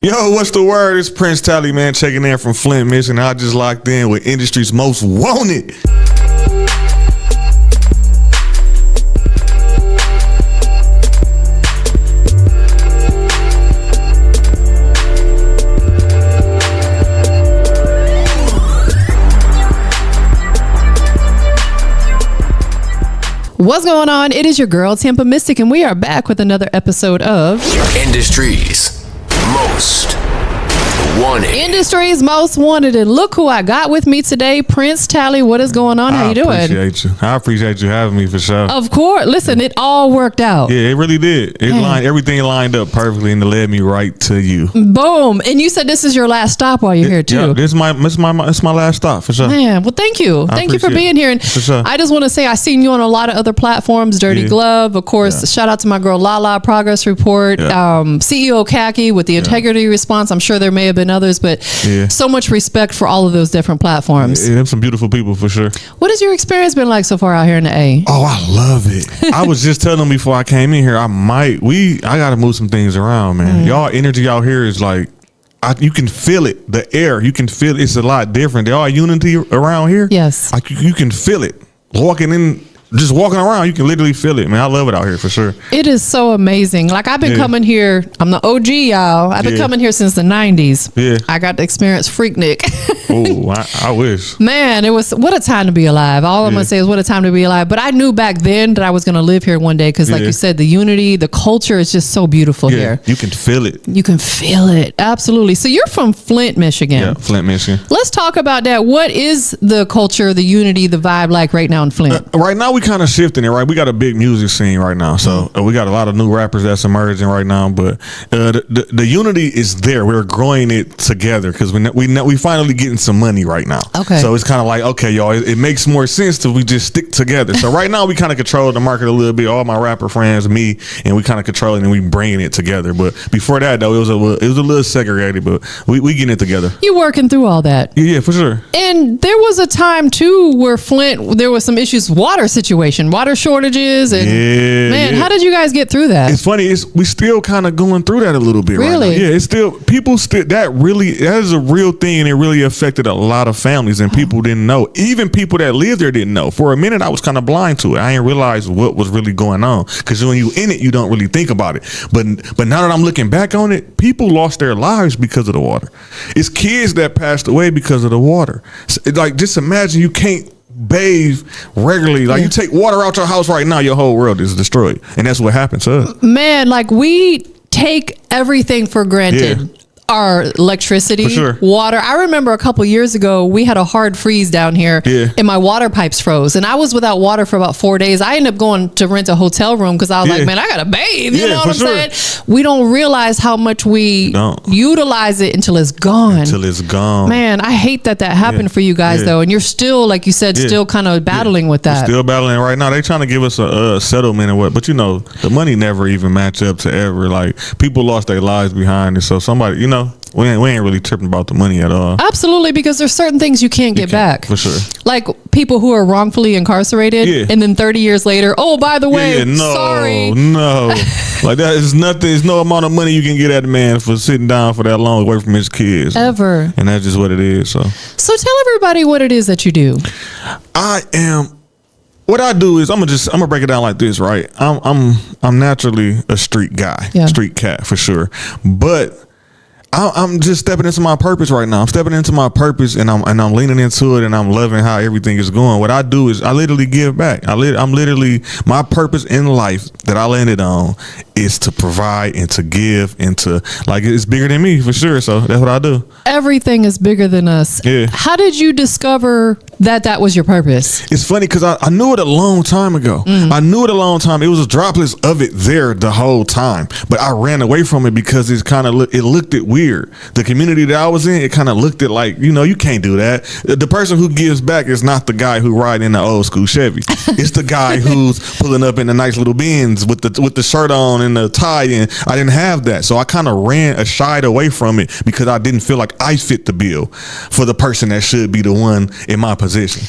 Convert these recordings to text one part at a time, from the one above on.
Yo, what's the word? It's Prince Talley, man, checking in from Flint, Michigan. I just locked in with industry's most wanted. What's going on? It is your girl, TampaMystic, and we are back with another episode of Industry's Most Wanted. Industry's Most Wanted. And look who I got with me today, Prince Talley. What is going on? How you doing? I appreciate you having me for sure. Of course. Listen, it all worked out. Yeah, it really did. Everything lined up perfectly and it led me right to you. Boom. And you said this is your last stop while you're here too. Yeah, it's my last stop for sure. Man, well, thank you. Thank you for being here. And for sure. I just want to say I've seen you on a lot of other platforms. Dirty Glove, of course. Shout out to my girl Lala, Progress Report, CEO Khaki with the Integrity Response. I'm sure there may have been others, but so much respect for all of those different platforms. Yeah, some beautiful people for sure. What has your experience been like so far out here in the A? Oh, I love it. I was just telling them before I came in here, I got to move some things around, man. Y'all energy out here is like, you can feel it. The air, you can feel it. It's a lot different. There are unity around here. Yes. Like you can feel it. Just walking around, you can literally feel it, man. I love it out here for sure. It is so amazing. Like I've been coming here. I'm the OG, y'all. I've been coming here since the 90s. Yeah. I got to experience Freaknik. Oh, I wish. Man, what a time to be alive. All I'm going to say is what a time to be alive. But I knew back then that I was going to live here one day because like you said, the unity, the culture is just so beautiful here. You can feel it. You can feel it. Absolutely. So you're from Flint, Michigan. Yeah, Flint, Michigan. Let's talk about that. What is the culture, the unity, the vibe like right now in Flint? Right now, we kind of shifting it, right? We got a big music scene right now. So we got a lot of new rappers that's emerging right now. But the unity is there. We're growing it together because we finally getting some money right now. Okay. So it's kind of like, okay, y'all, it makes more sense to we just stick together. So right now, we kind of control the market a little bit. All my rapper friends, me, and we kind of control it and we bringing it together. But before that, though, it was a little segregated, but we getting it together. You working through all that. Yeah, for sure. And there was a time, too, where Flint, there was some issues, water shortages. And how did you guys get through that? It's funny. We still kind of going through that a little bit really? Right now. Yeah, it's still, that is a real thing, and it really affected a lot of families, and people didn't know. Even people that live there didn't know. For a minute, I was kind of blind to it. I didn't realize what was really going on, because when you in it, you don't really think about it. But now that I'm looking back on it, people lost their lives because of the water. It's kids that passed away because of the water. Like, just imagine you can't bathe regularly. Like you take water out your house right now, your whole world is destroyed. And that's what happened to us. Man, like we take everything for granted. Yeah. Our electricity, water. I remember a couple years ago, we had a hard freeze down here and my water pipes froze. And I was without water for about 4 days. I ended up going to rent a hotel room because I was like, man, I got to bathe. You know what I'm saying? We don't realize how much we utilize it until it's gone. Man, I hate that happened for you guys though. And you're still, like you said, still kind of battling with that. We're still battling right now. They trying to give us a settlement or what. But the money never even match up to ever. Like people lost their lives behind it. So somebody, we ain't really tripping about the money at all. Absolutely, because there's certain things you can't get back. For sure. Like people who are wrongfully incarcerated and then 30 years later, oh, by the way, sorry. No. Like that is nothing. There's no amount of money you can get at a man for sitting down for that long away from his kids. Ever. And that's just what it is. So tell everybody what it is that you do. What I do is I'm gonna break it down like this, right? I'm naturally a street guy, street cat for sure. But I'm just stepping into my purpose right now. I'm stepping into my purpose and I'm leaning into it and I'm loving how everything is going. What I do is I literally give back. I'm literally, my purpose in life that I landed on is to provide and to give and to, like, it's bigger than me for sure. So that's what I do. Everything is bigger than us. Yeah. How did you discover that was your purpose? It's funny because I knew it a long time ago. I knew it a long time. It was a droplets of it there the whole time, but I ran away from it because it looked it weird. The community that I was in, it kind of looked at like, you can't do that. The person who gives back is not the guy who ride in the old school Chevy. It's the guy who's pulling up in the nice little Benz with the shirt on and the tie, and I didn't have that. So I kind of shied away from it because I didn't feel like I fit the bill for the person that should be the one in my position.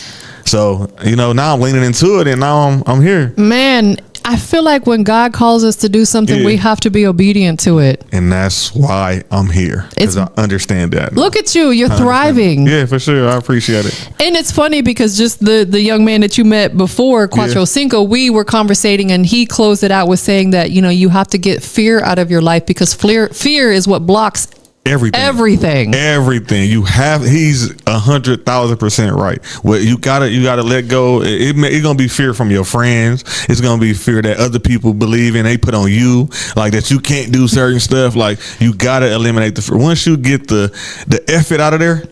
So, now I'm leaning into it and now I'm here. Man, I feel like when God calls us to do something, we have to be obedient to it. And that's why I'm here. Because I understand that. Look at you. You're thriving. Yeah, for sure. I appreciate it. And it's funny because just the young man that you met before, Quattro Cinco, we were conversating and he closed it out with saying that, you know, you have to get fear out of your life because fear is what blocks everything. You have, he's 100,000% right. Well, you gotta let go. It's gonna be fear from your friends. It's gonna be fear that other people believe in. They put on you, like that you can't do certain stuff. Like you gotta eliminate the fear. Once you get the effort out of there,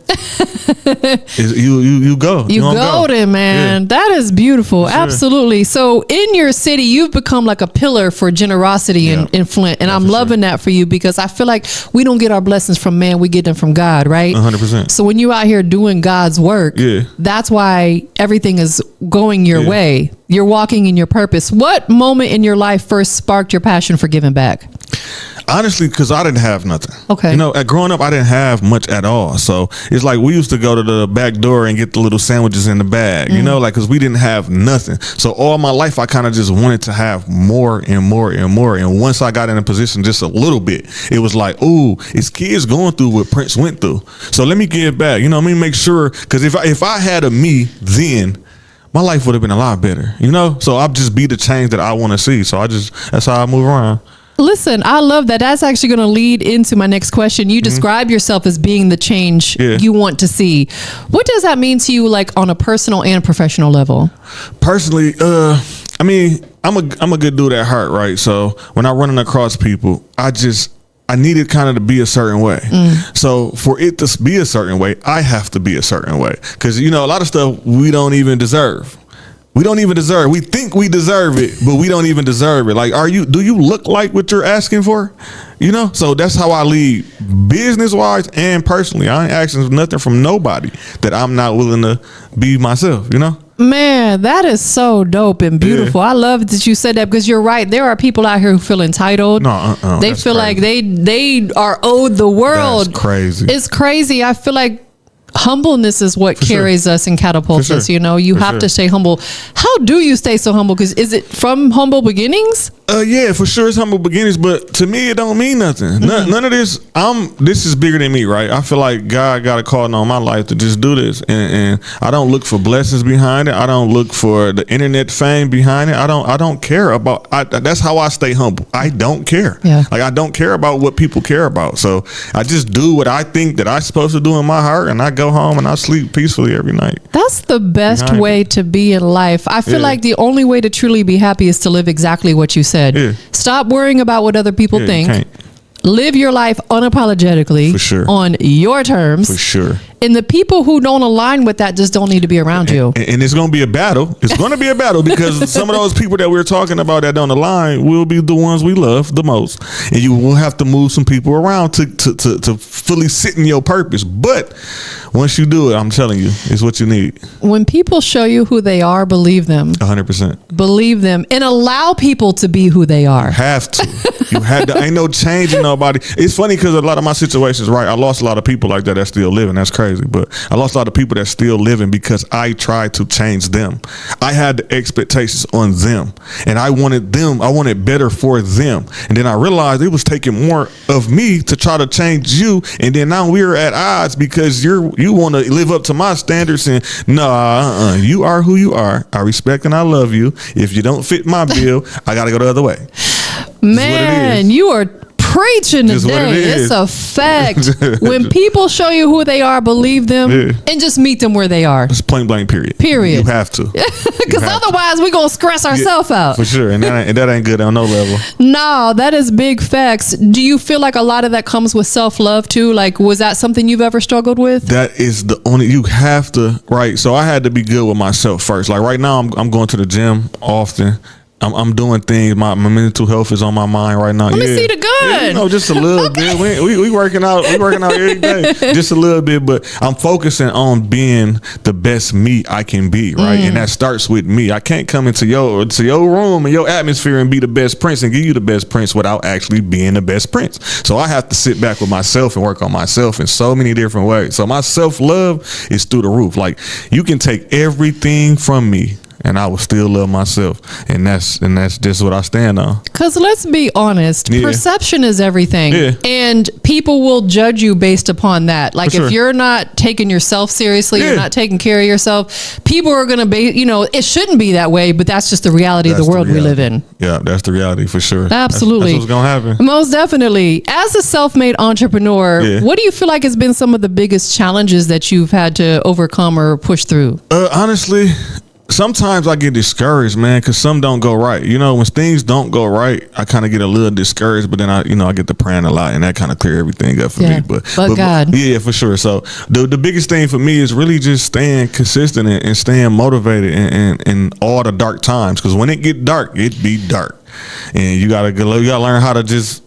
you go. You golden, man. That is beautiful. Sure. Absolutely. So in your city, you've become like a pillar for generosity in Flint, and I'm loving that for you because I feel like we don't get our blessings from man, we get them from God, right? 100%. So when you're out here doing God's work, that's why everything is going your way. You're walking in your purpose. What moment in your life first sparked your passion for giving back? Honestly, because I didn't have nothing. Okay. You know, growing up, I didn't have much at all. So it's like we used to go to the back door and get the little sandwiches in the bag, you know, like because we didn't have nothing. So all my life, I kind of just wanted to have more and more and more. And once I got in a position just a little bit, it was like, ooh, it's kids going through what Prince went through. So let me give back. You know, let me make sure, because if I had a me then, my life would have been a lot better, you know? So I'll just be the change that I want to see. So that's how I move around. Listen, I love that. That's actually going to lead into my next question. You describe yourself as being the change you want to see. What does that mean to you, like on a personal and professional level? Personally, I mean, I'm a good dude at heart, right? So when I'm running across people, I needed kind of to be a certain way. So for it to be a certain way, I have to be a certain way. Because, you know, a lot of stuff we don't even deserve. We don't even deserve. We think we deserve it, but we don't even deserve it. Like, do you look like what you're asking for? You know, so that's how I lead business wise and personally. I ain't asking nothing from nobody that I'm not willing to be myself, you know? Man, that is so dope and beautiful. I love that you said that because you're right. There are people out here who feel entitled. They feel like they are owed the world. That's crazy. It's crazy. I feel like humbleness is what carries us and catapults us. You know, you have to stay humble. How do you stay so humble? Because is it from humble beginnings? Yeah, for sure it's humble beginnings, but to me it don't mean nothing. None of this. This is bigger than me, right? I feel like God got a calling on my life to just do this, and I don't look for blessings behind it. I don't look for the internet fame behind it. I don't care about. That's how I stay humble. I don't care. Like I don't care about what people care about. So I just do what I think that I'm supposed to do in my heart, and I go home and I sleep peacefully every night. That's the best way to be in life. I feel like the only way to truly be happy is to live exactly what you said. Stop worrying about what other people think. Live your life unapologetically on your terms. For sure. And the people who don't align with that just don't need to be around you. And it's going to be a battle. It's going to be a battle because some of those people that we're talking about that don't align will be the ones we love the most. And you will have to move some people around to fully sit in your purpose. But once you do it, I'm telling you, it's what you need. When people show you who they are, believe them. 100%. Believe them and allow people to be who they are. You have to. You have to. Ain't no change in nobody. It's funny because a lot of my situations, right, I lost a lot of people like that that's still living. That's crazy. But I lost a lot of people that's still living because I tried to change them. I had the expectations on them and I wanted better for them. And then I realized it was taking more of me to try to change you. And then now we're at odds because you want to live up to my standards and you are who you are. I respect and I love you. If you don't fit my bill, I got to go the other way. Man, you are preaching today. It's a fact. When people show you who they are, believe them and just meet them where they are. It's plain blank period. You have to. Because otherwise we're going to stress ourselves out. For sure. And that ain't good on no level. No, that is big facts. Do you feel like a lot of that comes with self-love too? Like, was that something you've ever struggled with? That is the only, you have to, right? So I had to be good with myself first. Like right now I'm going to the gym often. I'm doing things. My mental health is on my mind right now. Let me see the gun. Yeah, just a little bit. We working out. We working out every day. Just a little bit, but I'm focusing on being the best me I can be, right? And that starts with me. I can't come into your room and your atmosphere and be the best Prince and give you the best Prince without actually being the best Prince. So I have to sit back with myself and work on myself in so many different ways. So my self-love is through the roof. Like you can take everything from me. and I would still love myself. And that's just what I stand on. Because let's be honest, perception is everything. Yeah. And people will judge you based upon that. Like if you're not taking yourself seriously, you're not taking care of yourself, people are going to be, it shouldn't be that way, but that's just the reality of the world we live in. Yeah, that's the reality for sure. Absolutely. That's what's going to happen. Most definitely. As a self-made entrepreneur, what do you feel like has been some of the biggest challenges that you've had to overcome or push through? Honestly, sometimes I get discouraged, man, because some don't go right. When things don't go right, I kind of get a little discouraged, but then I get to praying a lot, and that kind of clear everything up for me. But God. Yeah, for sure. So the biggest thing for me is really just staying consistent and staying motivated in all the dark times, because when it get dark, it be dark, and you gotta learn how to just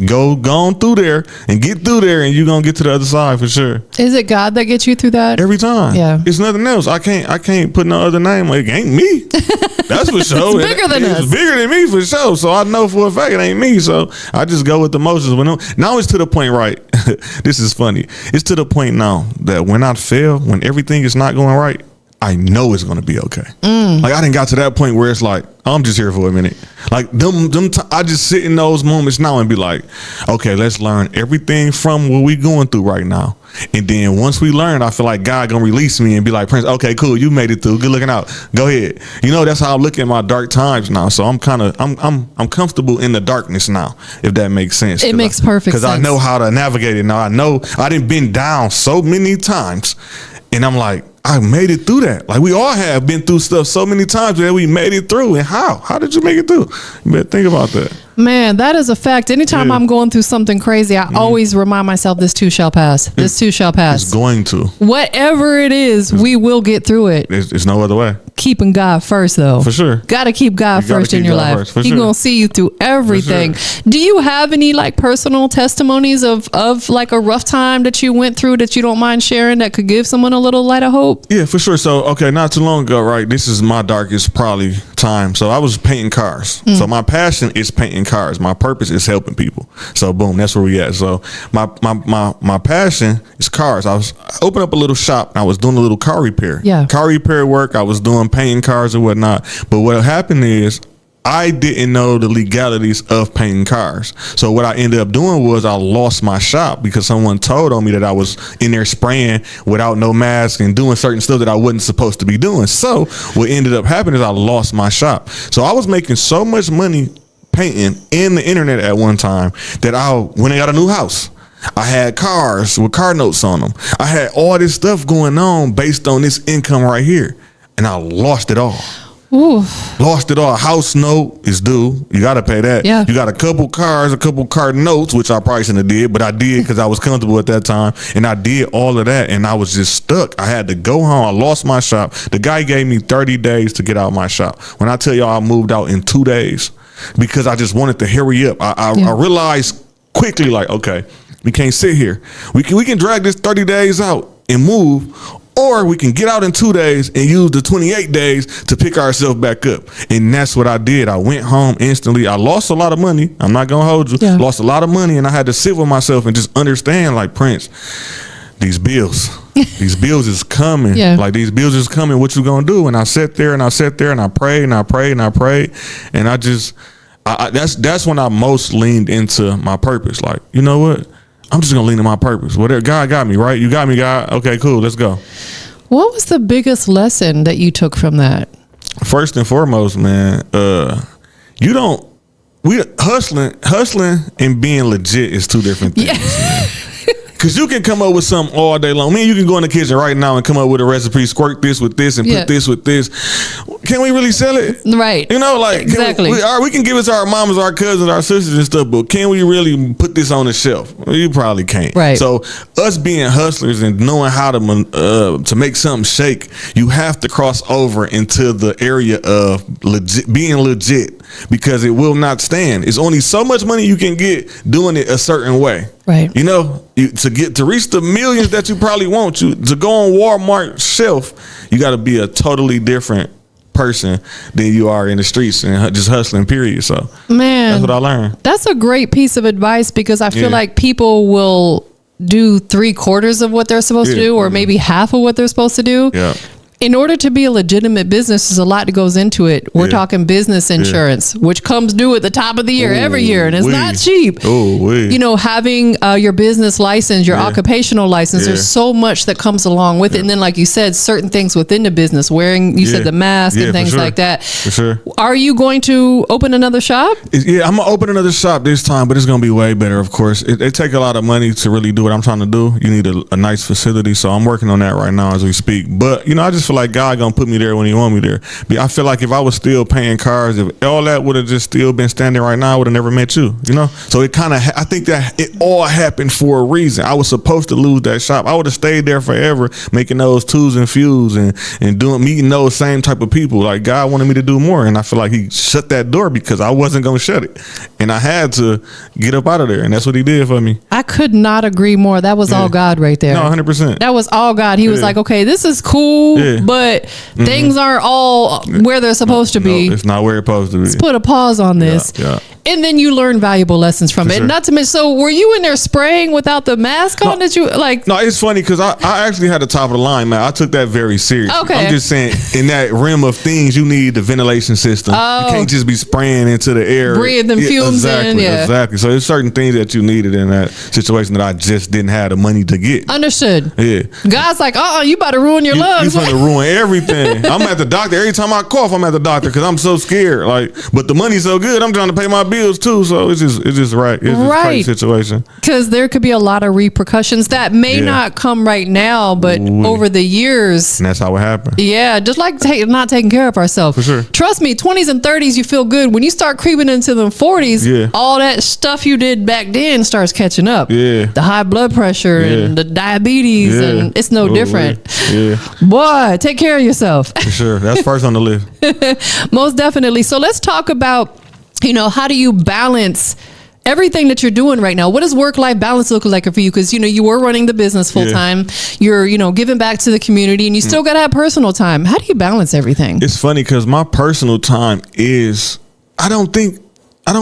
go on through there and get through there, and you're gonna get to the other side for sure. Is it God that gets you through that? Every time. Yeah. It's nothing else. I can't put no other name. Like, it ain't me. That's for sure. It's bigger than us. It's bigger than me for sure. So I know for a fact it ain't me. So I just go with the motions. Now it's to the point, right? This is funny. It's to the point now that when I fail, when everything is not going right, I know it's gonna be okay. Like I done got to that point where it's like, I'm just here for a minute. Like I just sit in those moments now and be like, okay, let's learn everything from what we going through right now. And then once we learn, I feel like God gonna release me and be like, Prince, okay, cool, you made it through. Good looking out. Go ahead. That's how I look at my dark times now. So I'm comfortable in the darkness now, if that makes sense. It makes perfect sense. Because I know how to navigate it now. I know I done been down so many times, and I'm like, I made it through that. Like we all have been through stuff so many times that we made it through. And how did you make it through? You better think about that. Man, that is a fact. Anytime I'm going through something crazy, I always remind myself, this too shall pass. This too shall pass. It's going to. Whatever it is, we will get through it. It's no other way. Keeping God first, though. For sure. Got to keep God first in your life. He's going to see you through everything. Sure. Do you have any personal testimonies of like a rough time that you went through that you don't mind sharing that could give someone a little light of hope? Yeah, for sure. So, okay, not too long ago, right? This is my darkest probably time. So I was painting cars. So my passion is painting cars. My purpose is helping people. So boom, that's where we at. So my passion is cars. I opened up a little shop and I was doing a little car repair. Yeah. Car repair work. I was doing painting cars and whatnot. But what happened is I didn't know the legalities of painting cars. So what I ended up doing was I lost my shop because someone told on me that I was in there spraying without no mask and doing certain stuff that I wasn't supposed to be doing. So what ended up happening is I lost my shop. So I was making so much money painting in the internet at one time that when I got a new house, I had cars with car notes on them. I had all this stuff going on based on this income right here. And I lost it all. Ooh. Lost it all. House note is due. You got to pay that. Yeah. You got a couple car notes, which I probably shouldn't have did, but I did because I was comfortable at that time. And I did all of that, and I was just stuck. I had to go home. I lost my shop. The guy gave me 30 days to get out of my shop. When I tell y'all I moved out in 2 days because I just wanted to hurry up. I realized quickly, like, okay, we can't sit here. We can drag this 30 days out and move, or we can get out in 2 days and use the 28 days to pick ourselves back up. And that's what I did. I went home instantly. I lost a lot of money. I'm not going to hold you. Yeah. Lost a lot of money, and I had to sit with myself and just understand, like, Prince, these bills is coming. Yeah. Like, these bills is coming. What you going to do? And I sat there and I prayed and I prayed and I prayed. And that's when I most leaned into my purpose. Like, you know what? I'm just going to lean to my purpose. Whatever. God got me, right? You got me, God. Okay, cool. Let's go. What was the biggest lesson that you took from that? First and foremost, man, hustling and being legit is two different things. Yeah. Because you can come up with something all day long. You can go in the kitchen right now and come up with a recipe, squirt this with this and put this with this. Can we really sell it? Right. Exactly. We can give it to our mamas, our cousins, our sisters and stuff, but can we really put this on the shelf? You probably can't. Right. So us being hustlers and knowing how to make something shake, you have to cross over into the area of being legit, because it will not stand. It's only so much money you can get doing it a certain way. Right. To reach the millions that you probably want, to go on Walmart shelf, you got to be a totally different person than you are in the streets and just hustling, period. So, man, that's what I learned. That's a great piece of advice, because I feel like people will do 3/4 of what they're supposed to do, or maybe half of what they're supposed to do. Yeah. in order to be a legitimate business, there's a lot that goes into it. We're talking business insurance, which comes due at the top of the year every year, and it's not cheap. You know, having your business license, your occupational license, there's so much that comes along with it. And then, like you said, certain things within the business, wearing, you said the mask and things like that. For sure. Are you going to open another shop? Yeah, I'm gonna open another shop this time, but it's gonna be way better, of course. It take a lot of money to really do what I'm trying to do. You need a nice facility, so I'm working on that right now as we speak. But, you know, I just feel like God gonna put me there when he want me there. I feel like if I was still paying cars, if all that would have just still been standing right now, I would have never met you, you know? So it kind of, I think that it all happened for a reason. I was supposed to lose that shop. I would have stayed there forever, making those twos and fews and meeting those same type of people. Like, God wanted me to do more, and I feel like he shut that door because I wasn't gonna shut it, and I had to get up out of there, and that's what he did for me. I could not agree more. That was all God right there. No, 100%. That was all God. He was like, okay, this is cool, but things aren't all where they're supposed to be. No, it's not where it's supposed to be. Let's put a pause on this. And then you learn valuable lessons from it. Not to mention, so were you in there spraying without the mask on? Did you like? No, it's funny because I actually had the top of the line, man. I took that very serious. Okay. I'm just saying, in that realm of things, you need the ventilation system. You can't just be spraying into the air. Breathing fumes in. Exactly. So there's certain things that you needed in that situation that I just didn't have the money to get. Understood. Yeah. God's like, you about to ruin your lungs. You're going to ruin everything. I'm at the doctor. Every time I cough, I'm at the doctor because I'm so scared. Like, but the money's so good, I'm trying to pay my bills too. So it's just right. It's just a crazy situation. Because there could be a lot of repercussions that may not come right now, but over the years. And that's how it happened. Yeah, just like not taking care of ourselves. For sure. Trust me, 20s and 30s, you feel good. When you start creeping into the 40s, all that stuff you did back then starts catching up. Yeah. The high blood pressure and the diabetes, and it's no different. Boy, take care of yourself. For sure. That's first on the list. Most definitely. So let's talk about, you know, how do you balance everything that you're doing right now? What does work-life balance look like for you? Because, you know, you were running the business full time. You're, you know, giving back to the community, and you still got to have personal time. How do you balance everything? It's funny because my personal time is, I don't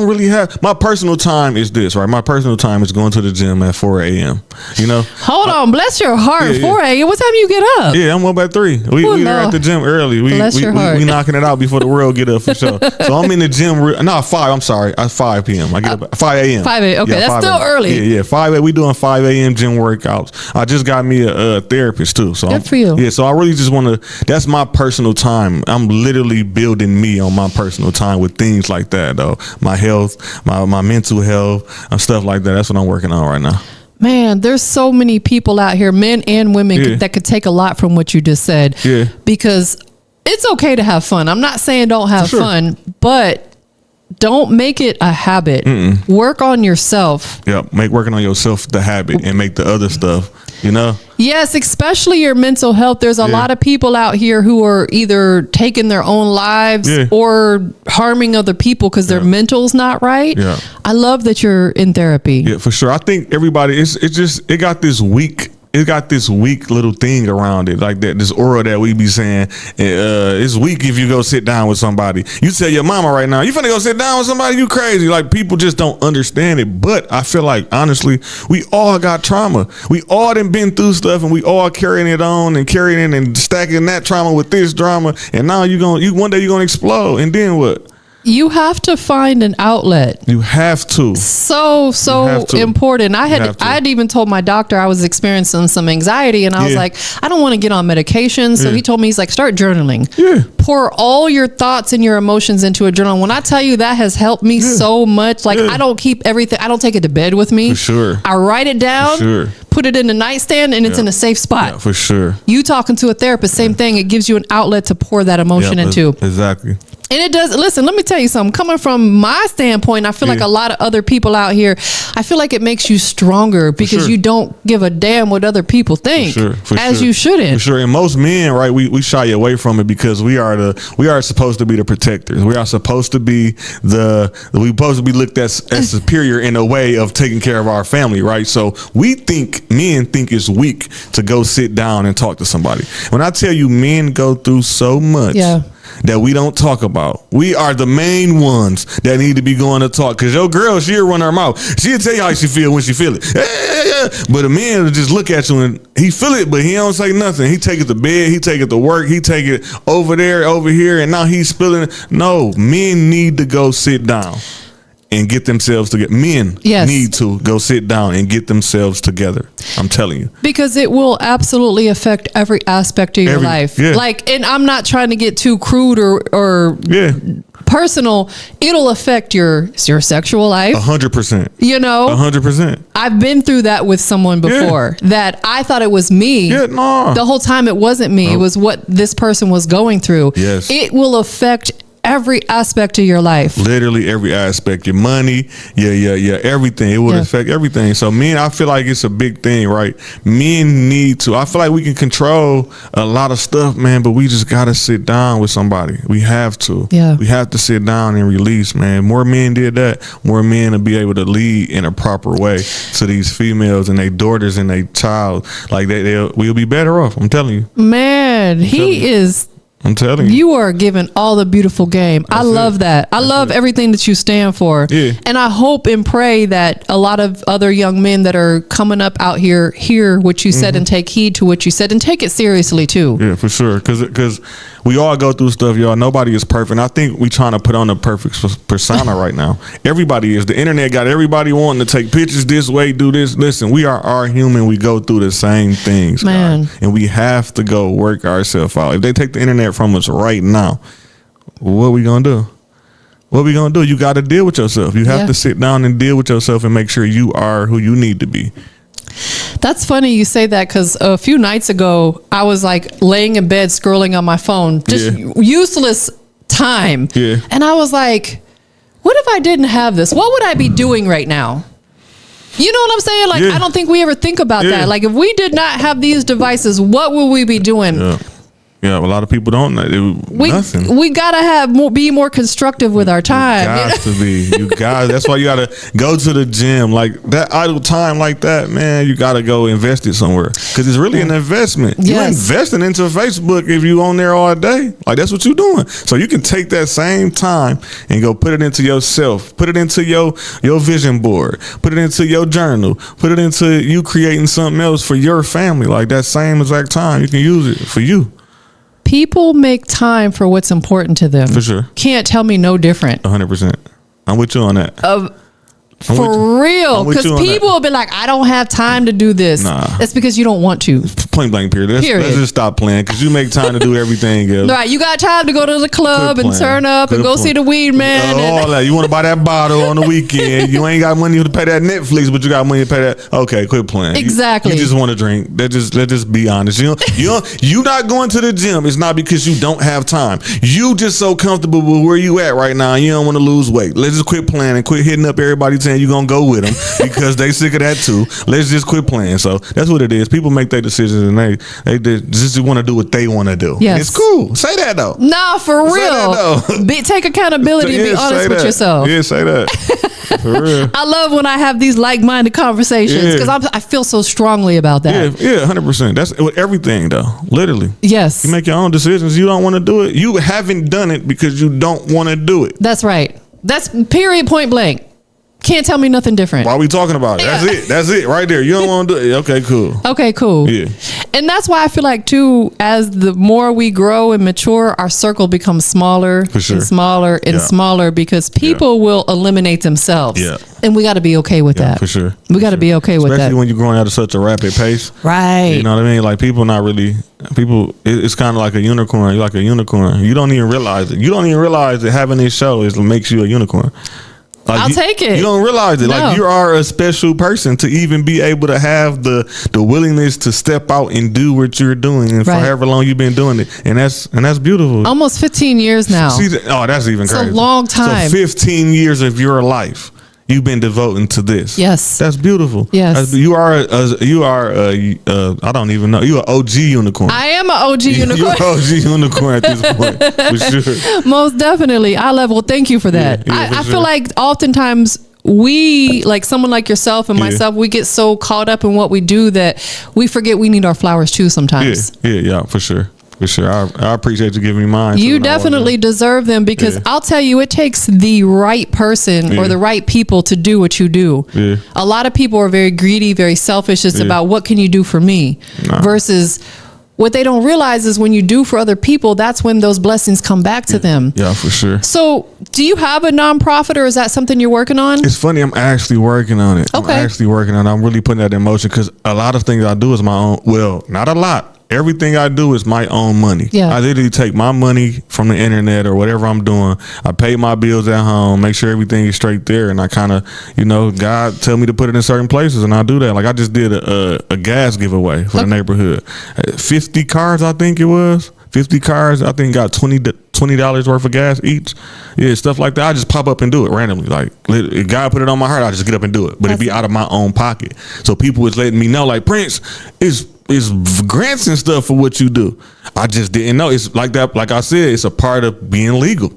really have, my personal time is this, right? My personal time is going to the gym at 4 a.m. You know? Hold on, bless your heart. 4 a.m. What time do you get up? Yeah, I'm up at 3. We there at the gym early. We knocking it out before the world get up for sure. So I'm in the gym. 5. I'm sorry. At 5 p.m. I get up at 5 a.m. 5 a.m. Okay, that's still early. Yeah. 5 a.m. We doing 5 a.m. gym workouts. I just got me a therapist too. So good for you. Yeah. So I really just want to. That's my personal time. I'm literally building me on my personal time with things like that, though. My health, my mental health, and stuff like that. That's what I'm working on right now. Man, there's so many people out here, men and women, that could take a lot from what you just said. Yeah. Because it's okay to have fun. I'm not saying don't have fun, but don't make it a habit. Work on yourself. Yeah, make working on yourself the habit and make the other stuff, you know? Yes, especially your mental health. There's a lot of people out here who are either taking their own lives or harming other people because their mental's not right. Yeah. I love that you're in therapy. Yeah, for sure. I think everybody, it got this weak little thing around it, like that, this aura that we be saying, it's weak if you go sit down with somebody. You tell your mama right now, you finna go sit down with somebody, you crazy. Like, people just don't understand it. But I feel like, honestly, we all got trauma. We all done been through stuff, and we all carrying it on and carrying it and stacking that trauma with this drama. And now one day you're gonna explode, and then what? You have to find an outlet. You have to. So important. I'd even told my doctor I was experiencing some anxiety, and I was like, I don't want to get on medication. So he told me, he's like, start journaling. Yeah. Pour all your thoughts and your emotions into a journal. When I tell you that has helped me so much, like I don't keep everything. I don't take it to bed with me. For sure. I write it down. Put it in the nightstand, and it's in a safe spot. Yeah, for sure. You talking to a therapist, same thing. It gives you an outlet to pour that emotion into. Exactly. And it does. Listen, let me tell you something. Coming from my standpoint, I feel like a lot of other people out here, I feel like it makes you stronger because you don't give a damn what other people think, as you shouldn't. For sure. And most men, right, we shy away from it because we are supposed to be the protectors. We are supposed to be we supposed to be looked at as superior in a way of taking care of our family, right? So men think it's weak to go sit down and talk to somebody. When I tell you, men go through so much. Yeah. that we don't talk about. We are the main ones that need to be going to talk. Because your girl, she'll run her mouth. She'll tell you how she feel when she feel it. But a man will just look at you and he feel it, but he don't say nothing. He take it to bed. He take it to work. He take it over there, over here, and now he's spilling it. No, men need to go sit down and get themselves together. Men need to go sit down and get themselves together. I'm telling you. Because it will absolutely affect every aspect of your life. Yeah. Like, and I'm not trying to get too crude or personal. It'll affect your sexual life. 100%. You know? 100%. I've been through that with someone before that I thought it was me. Yeah, no. The whole time it wasn't me. No. It was what this person was going through. Yes. It will affect every aspect of your life. Literally every aspect. Your money, yeah, everything. It would affect everything. So men, I feel like it's a big thing, right? Men need to. I feel like we can control a lot of stuff, man, but we just gotta sit down with somebody. We have to. Yeah. We have to sit down and release, man. More men did that, more men will be able to lead in a proper way to these females and their daughters and their child. Like we'll be better off. I'm telling you. Man, I'm telling you. You are giving all the beautiful game. I love that. I love everything that you stand for. Yeah. And I hope and pray that a lot of other young men that are coming up out here hear what you said and take heed to what you said and take it seriously too. Yeah, for sure. Because we all go through stuff, y'all. Nobody is perfect. I think we trying to put on a perfect persona right now. Everybody is. The internet got everybody wanting to take pictures this way, do this. Listen, we are human. We go through the same things, man. God. And we have to go work ourselves out. If they take the internet from us right now, what are we gonna do? What are we gonna do? You got to deal with yourself. You have to sit down and deal with yourself and make sure you are who you need to be. That's funny you say that, because a few nights ago I was like laying in bed scrolling on my phone, just useless time. Yeah. And I was like, what if I didn't have this? What would I be doing right now? You know what I'm saying? Like, I don't think we ever think about that. Like, if we did not have these devices, what would we be doing? Yeah, a lot of people don't know. Nothing. We gotta be more constructive with our time. You got to be. You got. That's why you gotta go to the gym. Like that idle time, like that, man. You gotta go invest it somewhere, because it's really an investment. You're investing into Facebook if you on there all day. Like, that's what you're doing. So you can take that same time and go put it into yourself. Put it into your vision board. Put it into your journal. Put it into you creating something else for your family. Like that same exact time, you can use it for you. People make time for what's important to them. For sure. Can't tell me no different. 100%. I'm with you on that. For real. Because people will be like, I don't have time to do this. Nah. That's because you don't want to. Point blank period. Let's just stop playing, because you make time to do everything else. Right. You got time to go to the club and turn up and go see the weed man. All that. You want to buy that bottle on the weekend. You ain't got money to pay that Netflix, but you got money to pay that. Okay, quit playing. Exactly. You just want to drink. Let's just be honest. You not going to the gym. It's not because you don't have time. You just so comfortable with where you at right now. You don't want to lose weight. Let's just quit playing and quit hitting up everybody saying you gonna go with them because they sick of that too. Let's just quit playing. So that's what it is. People make their decisions and they just want to do what they want to do. Yes. It's cool. Say that though. Nah, for real. Take accountability and be honest with yourself. Yeah, say that. For real. I love when I have these like-minded conversations, because I feel so strongly about that. Yeah, 100%. That's with everything though. Literally. Yes. You make your own decisions. You don't want to do it. You haven't done it because you don't want to do it. That's right. That's period, point blank. Can't tell me nothing different. Why are we talking about it? That's it right there. You don't want to do it. Okay, cool. Okay, cool. Yeah. And that's why I feel like too, as the more we grow and mature, our circle becomes smaller and smaller and smaller, because people will eliminate themselves. Yeah. And we got to be okay with that. For sure. We got to be okay with that. Especially when you're growing at such a rapid pace. Right. You know what I mean? Like it's kind of like a unicorn. You're like a unicorn. You don't even realize it. You don't even realize that having this show makes you a unicorn. Like I'll take it. You don't realize it. No. Like, you are a special person to even be able to have the willingness to step out and do what you're doing, and for however long you've been doing it, and that's beautiful. Almost 15 years now. That's even crazy. It's a long time. So 15 years of your life you've been devoting to this. Yes. That's beautiful. Yes. You are I don't even know. You're an OG unicorn. I am an OG unicorn. You're an OG unicorn at this point. For sure. Most definitely. Thank you for that. Yeah, I feel like oftentimes we, like someone like yourself and myself, we get so caught up in what we do that we forget we need our flowers too sometimes. Yeah, for sure. For sure. I appreciate you giving me mine. You definitely deserve them because I'll tell you, it takes the right person or the right people to do what you do. Yeah. A lot of people are very greedy, very selfish. It's about what can you do for me versus what they don't realize is when you do for other people, that's when those blessings come back to them. Yeah, for sure. So do you have a nonprofit or is that something you're working on? It's funny. I'm actually working on it. Okay. I'm really putting that in motion because a lot of things I do is my own. Well, not a lot. Everything I do is my own money. Yeah. I literally take my money from the internet or whatever I'm doing. I pay my bills at home, make sure everything is straight there. And I kind of, God tell me to put it in certain places and I do that. Like I just did a gas giveaway for the neighborhood. 50 cars, I think it was. 50 cars, I think got $20 worth of gas each. Yeah, stuff like that. I just pop up and do it randomly. Like if God put it on my heart, I just get up and do it. But it'd be out of my own pocket. So people was letting me know, like, Prince, it's grants and stuff for what you do. I just didn't know. It's like that. Like I said, it's a part of being legal,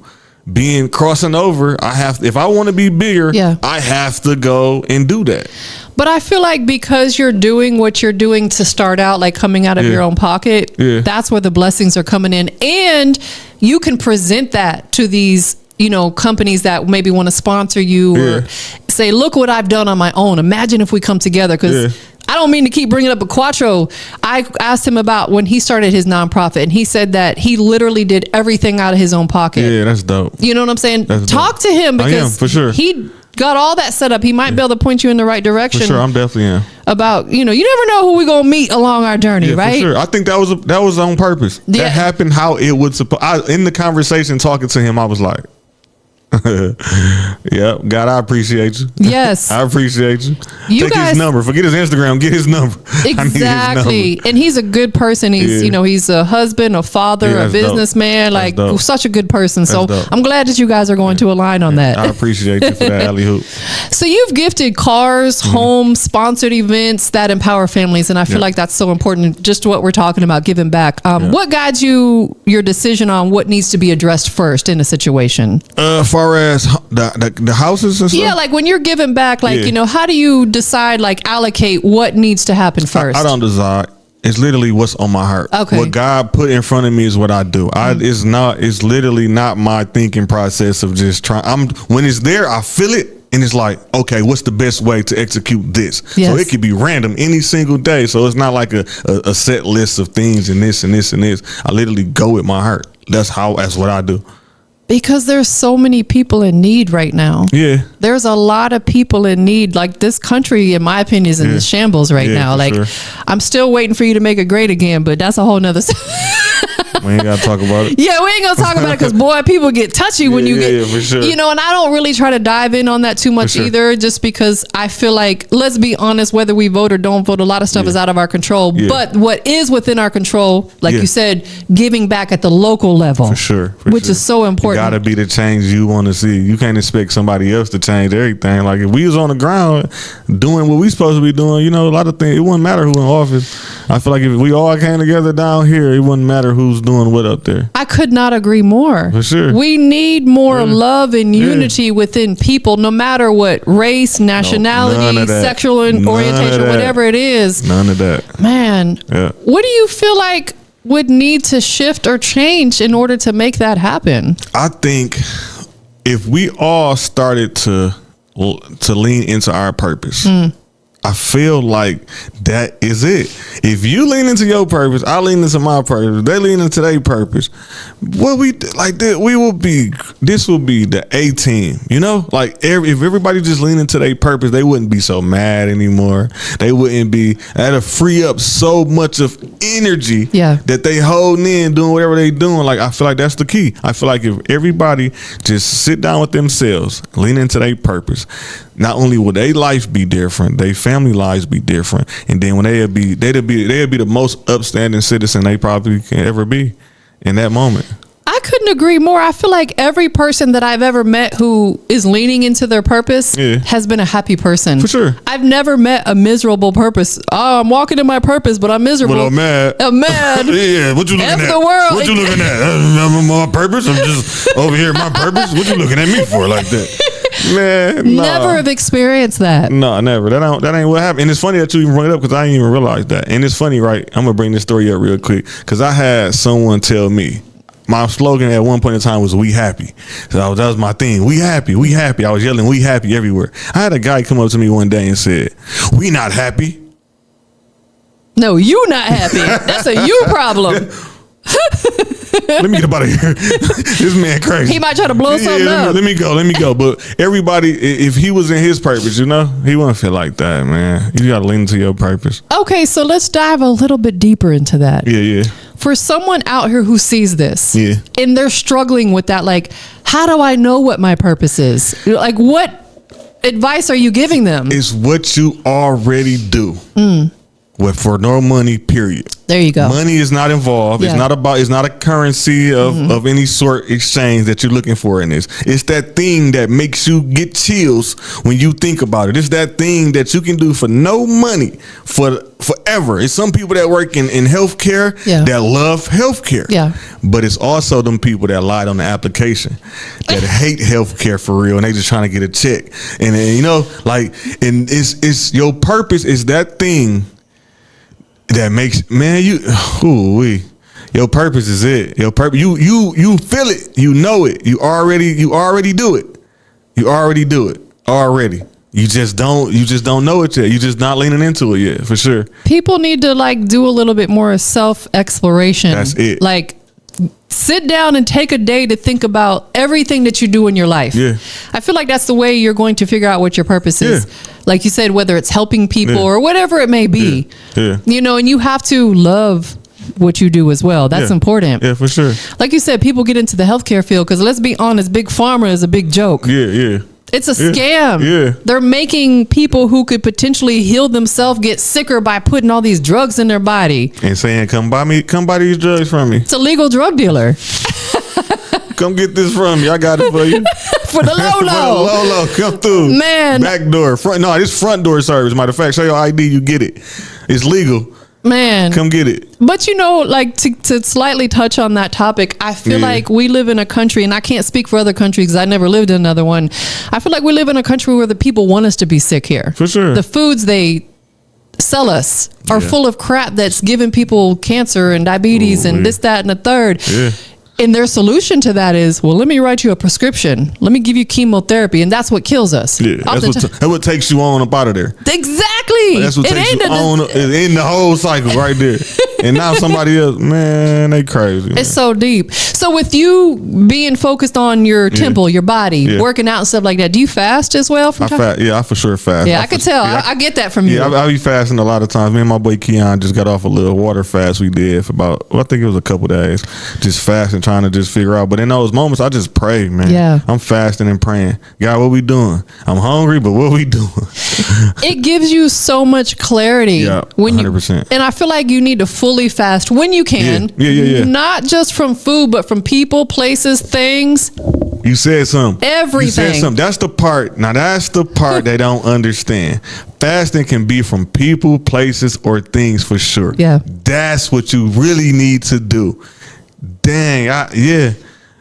being crossing over. If I want to be bigger, I have to go and do that. But I feel like because you're doing what you're doing to start out, like coming out of your own pocket, that's where the blessings are coming in. And you can present that to these, companies that maybe want to sponsor you or say, look what I've done on my own. Imagine if we come together because I don't mean to keep bringing up a Quattro. I asked him about when he started his nonprofit and he said that he literally did everything out of his own pocket. Yeah, that's dope. You know what I'm saying? Talk to him because for sure. He got all that set up. He might be able to point you in the right direction. For sure, I'm definitely about, you never know who we're going to meet along our journey, right? For sure. I think that was on purpose. That happened how it would in the conversation talking to him, I was like, yep, God, I appreciate you. Yes, I appreciate you. Take his number. Forget his Instagram. Get his number. Exactly. His number. And he's a good person. He's he's a husband, a father, a businessman. Like such a good person. So I'm glad that you guys are going to align on that. I appreciate you for that, alley hoop. So you've gifted cars, homes, sponsored events that empower families, and I feel like that's so important. Just what we're talking about, giving back. What guides your decision on what needs to be addressed first in a situation? Far as the houses and stuff? Yeah, like when you're giving back, like, how do you decide, like allocate what needs to happen first? I don't decide. It's literally what's on my heart. Okay. What God put in front of me is what I do. It's literally not my thinking process of just trying. When it's there, I feel it. And it's like, okay, what's the best way to execute this? Yes. So it could be random any single day. So it's not like a set list of things and this and this and this. I literally go with my heart. That's what I do. Because there's so many people in need right now. Yeah. There's a lot of people in need. Like this country, in my opinion, is in the shambles right now. Like I'm still waiting for you to make it great again, but that's a whole nother We ain't gotta talk about it. Yeah, we ain't gonna talk about it because boy, people get touchy when you get, for sure. And I don't really try to dive in on that too much either, just because I feel like, let's be honest, whether we vote or don't vote, a lot of stuff is out of our control. But what is within our control, like you said, giving back at the local level, for sure, which is so important. It gotta be the change you want to see. You can't expect somebody else to change everything. Like if we was on the ground doing what we supposed to be doing, a lot of things, it wouldn't matter who in office. I feel like if we all came together down here, it wouldn't matter who's doing what up there. I could not agree more. For sure. We need more love and unity within people, no matter what race, nationality, sexual orientation, whatever it is. None of that. Man, what do you feel like would need to shift or change in order to make that happen? I think if we all started to lean into our purpose, I feel like that is it. If you lean into your purpose, I lean into my purpose, they lean into their purpose. What we like that, this will be the A team, like if everybody just lean into their purpose, they wouldn't be so mad anymore. They wouldn't be, that'll free up so much of energy that they holding in doing whatever they doing. Like, I feel like that's the key. I feel like if everybody just sit down with themselves, lean into their purpose, not only will their life be different, their family lives be different, and then when they'd be the most upstanding citizen they probably can ever be in that moment. I couldn't agree more. I feel like every person that I've ever met who is leaning into their purpose has been a happy person. For sure. I've never met a miserable purpose. Oh, I'm walking in my purpose, but I'm miserable. But I'm mad. I'm mad. Yeah, what you looking at? The world. What you looking at? I'm on my purpose? I'm just over here at my purpose? What you looking at me for like that? Man, nah. Never have experienced that. No, never. That ain't what happened. And it's funny that you even bring it up because I didn't even realize that. And it's funny, right? I'm gonna bring this story up real quick because I had someone tell me my slogan at one point in time was "We happy." So that was my thing. We happy, we happy. I was yelling "We happy" everywhere. I had a guy come up to me one day and said, "We not happy." No, you not happy. That's a you problem. Let me get up out of here. This man crazy. He might try to blow something up. Let me go. But everybody, if he was in his purpose, he wouldn't feel like that, man. You got to lean into your purpose. Okay, so let's dive a little bit deeper into that. Yeah. For someone out here who sees this, and they're struggling with that, like, how do I know what my purpose is? Like, what advice are you giving them? It's what you already do. For no money, period. There you go. Money is not involved. Yeah. It's not a currency of any sort exchange that you're looking for in this. It's that thing that makes you get chills when you think about it. It's that thing that you can do for no money for forever. It's some people that work in healthcare that love healthcare. Yeah. But it's also them people that lied on the application that hate healthcare for real and they just trying to get a check. And and it's your purpose is that thing that makes, man, your purpose is it. Your purpose, you feel it, you know it, you already do it. You already do it already. You just don't know it yet. You just not leaning into it yet, for sure. People need to do a little bit more self-exploration. That's it. Sit down and take a day to think about everything that you do in your life. Yeah. I feel like that's the way you're going to figure out what your purpose is. Like you said, whether it's helping people or whatever it may be. Yeah. And you have to love what you do as well. That's important. Yeah, for sure. Like you said, people get into the healthcare field because let's be honest, Big Pharma is a big joke. Yeah. It's a scam. Yeah. They're making people who could potentially heal themselves get sicker by putting all these drugs in their body. And saying, come buy these drugs from me. It's a legal drug dealer. Come get this from me. I got it for you. For the low. For the low. Come through. Man. Back door. This front door service. Matter of fact, show your ID, you get it. It's legal. Man. Come get it. But to slightly touch on that topic, I feel like we live in a country, and I can't speak for other countries because I never lived in another one. I feel like we live in a country where the people want us to be sick here. For sure. The foods they sell us are full of crap that's giving people cancer and diabetes and this, that, and the third. Yeah. And their solution to that is, well, let me write you a prescription. Let me give you chemotherapy. And that's what kills us. Yeah, that's what takes you on up out of there. Exactly. That's what takes you on in the whole cycle right there. And now somebody else, man, they crazy. Man. It's so deep. So with you being focused on your temple, your body, working out and stuff like that, do you fast as well? I for sure fast. Yeah, I could tell. I get that from you. Yeah, I be fasting a lot of times. Me and my boy Keon just got off a little water fast we did for about, I think it was a couple days. Just fasting, trying to just figure out. But in those moments, I just pray, man. Yeah. I'm fasting and praying. God, what we doing? I'm hungry, but what we doing? It gives you so much clarity. Yeah, 100%. And I feel like you need to fully fast when you can. Yeah. Not just from food, but from people, places, things. You said something. Everything. You said something. That's the part. Now, that's the part they don't understand. Fasting can be from people, places, or things for sure. Yeah. That's what you really need to do. Dang. Yeah.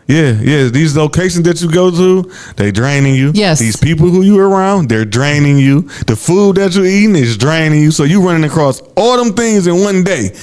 These locations that you go to, they draining you. Yes. These people who you around, they're draining you. The food that you're eating is draining you. So you running across all them things in one day.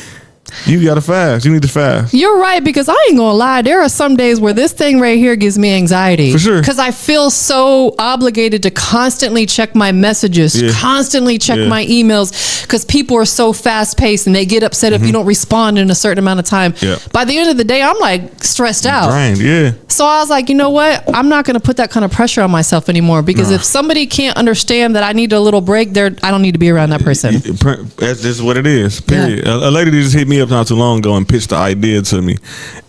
You gotta fast. You need to fast. You're right, because I ain't gonna lie. There are some days where this thing right here gives me anxiety. For sure. Because I feel so obligated to constantly check my messages, constantly check my emails, because people are so fast paced and they get upset if you don't respond in a certain amount of time. Yeah. By the end of the day, I'm like stressed out. Drained, yeah. So I was like, you know what? I'm not gonna put that kind of pressure on myself anymore, because if somebody can't understand that I need a little break, I don't need to be around that person. That's just what it is. Period. Yeah. A lady just hit me up not too long ago and pitched the idea to me,